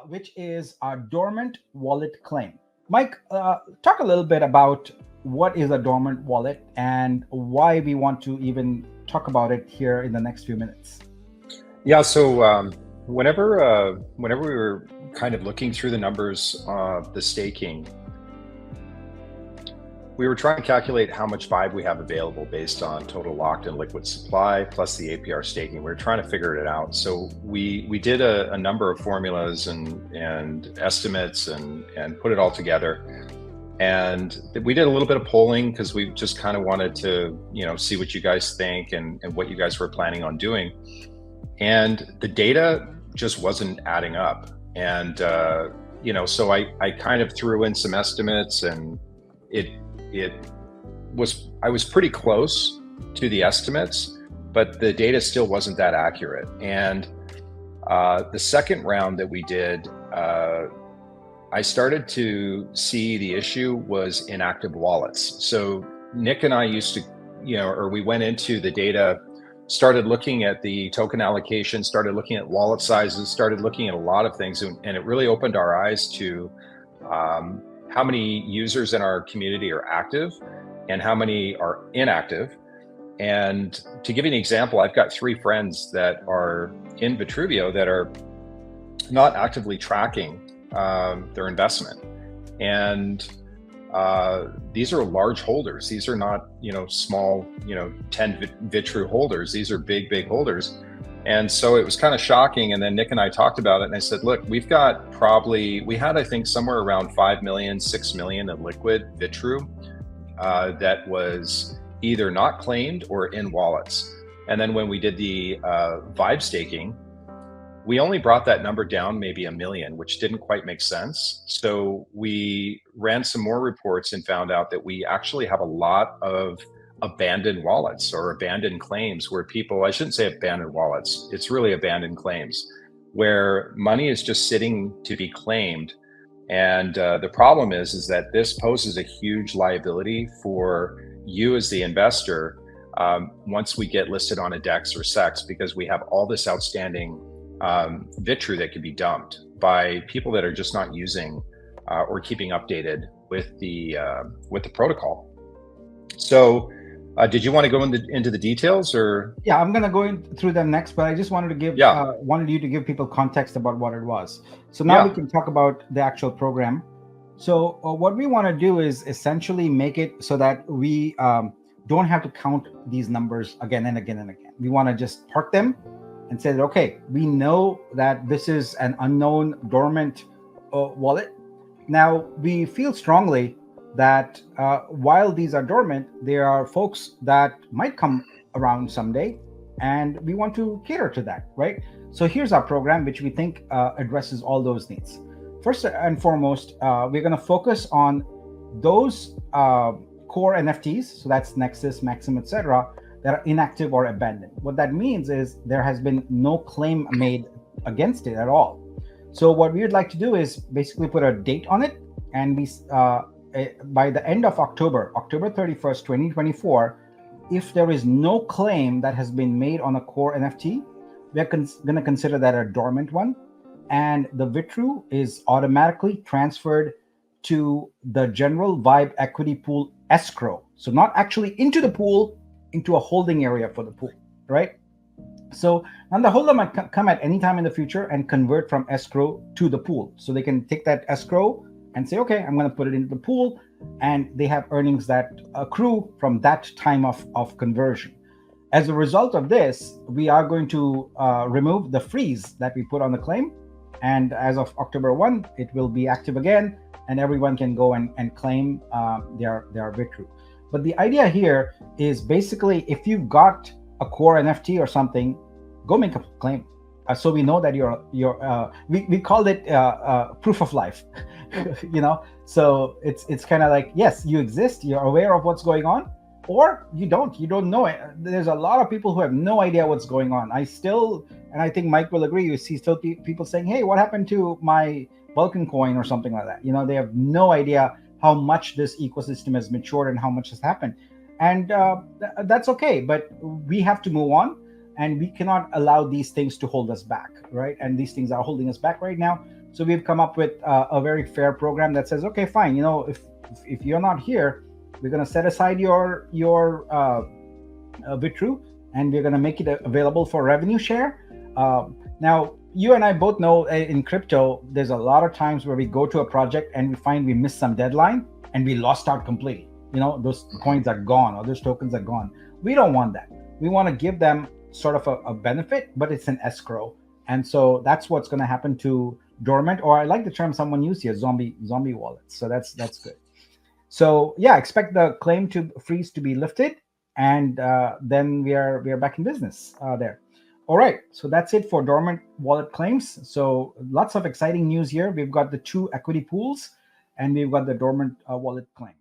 which is our dormant wallet claim. Mike, talk a little bit about what is a dormant wallet and why we want to even talk about it here in the next few minutes. Yeah, so whenever we were kind of looking through the numbers of the staking, we were trying to calculate how much Vibe we have available based on total locked and liquid supply plus the APR staking. We were trying to figure it out. So we did a number of formulas and estimates and put it all together. And we did a little bit of polling because we just kind of wanted to, see what you guys think and what you guys were planning on doing. And the data just wasn't adding up. And, so I kind of threw in some estimates, and I was pretty close to the estimates, but the data still wasn't that accurate. And the second round that we did, I started to see the issue was inactive wallets. So Nick and I used to, we went into the data, started looking at the token allocation, started looking at wallet sizes, started looking at a lot of things, and it really opened our eyes to how many users in our community are active and how many are inactive. And to give you an example, I've got 3 friends that are in Vitruvio that are not actively tracking their investment. And these are large holders. These are not, small, 10 Vitru holders. These are big holders. And so it was kind of shocking. And then Nick and I talked about it, and I said, look, we had, I think, somewhere around 5 million, 6 million in liquid Vitru that was either not claimed or in wallets. And then when we did the Vibe staking, we only brought that number down maybe 1 million, which didn't quite make sense. So we ran some more reports and found out that we actually have a lot of abandoned wallets or abandoned claims where people, I shouldn't say abandoned wallets, it's really abandoned claims where money is just sitting to be claimed. And the problem is that this poses a huge liability for you as the investor once we get listed on a DEX or SEX, because we have all this outstanding Vitru that could be dumped by people that are just not using or keeping updated with the protocol. So did you want to go into the details, or? Yeah, I'm going to go through them next, but I just wanted to wanted you to give people context about what it was. So now we can talk about the actual program. So what we want to do is essentially make it so that we don't have to count these numbers again and again and again. We want to just park them and say that, okay, we know that this is an unknown dormant wallet. Now, we feel strongly that while these are dormant, there are folks that might come around someday, and we want to cater to that, right? So here's our program, which we think addresses all those needs. First and foremost, we're going to focus on those core NFTs, so that's Nexus, Maxim, etc., that are inactive or abandoned. What that means is there has been no claim made against it at all. So what we would like to do is basically put a date on it, and we by the end of October 31st, 2024, if there is no claim that has been made on a core NFT, we're going to consider that a dormant one, and the Vitru is automatically transferred to the general Vibe equity pool escrow. So not actually into the pool, into a holding area for the pool, right? So now the holder might come at any time in the future and convert from escrow to the pool. So they can take that escrow and say, okay, I'm going to put it into the pool, and they have earnings that accrue from that time of conversion. As a result of this, we are going to remove the freeze that we put on the claim. And as of October 1, it will be active again, and everyone can go and claim their Vitru. But the idea here is basically, if you've got a core NFT or something, go make a claim. So we know that we called it proof of life, So it's kind of like, yes, you exist, you're aware of what's going on, or you don't know it. There's a lot of people who have no idea what's going on. And I think Mike will agree, you see still people saying, hey, what happened to my Vulcan coin or something like that? They have no idea how much this ecosystem has matured and how much has happened. And that's okay, but we have to move on, and we cannot allow these things to hold us back, right? And these things are holding us back right now. So we've come up with a very fair program that says, okay, fine, you know, if you're not here, we're going to set aside your Vitru, and we're going to make it available for revenue share. Now, you and I both know in crypto, there's a lot of times where we go to a project and we find we missed some deadline and we lost out completely. You know, those coins are gone or those tokens are gone. We don't want that. We want to give them sort of a benefit, but it's an escrow. And so that's what's going to happen to Dormant, or I like the term someone used here, zombie wallets. So that's good. So yeah, expect the claim to freeze to be lifted, and then we are back in business there. All right, so that's it for Dormant wallet claims. So lots of exciting news here. We've got the 2 equity pools, and we've got the Dormant wallet claim.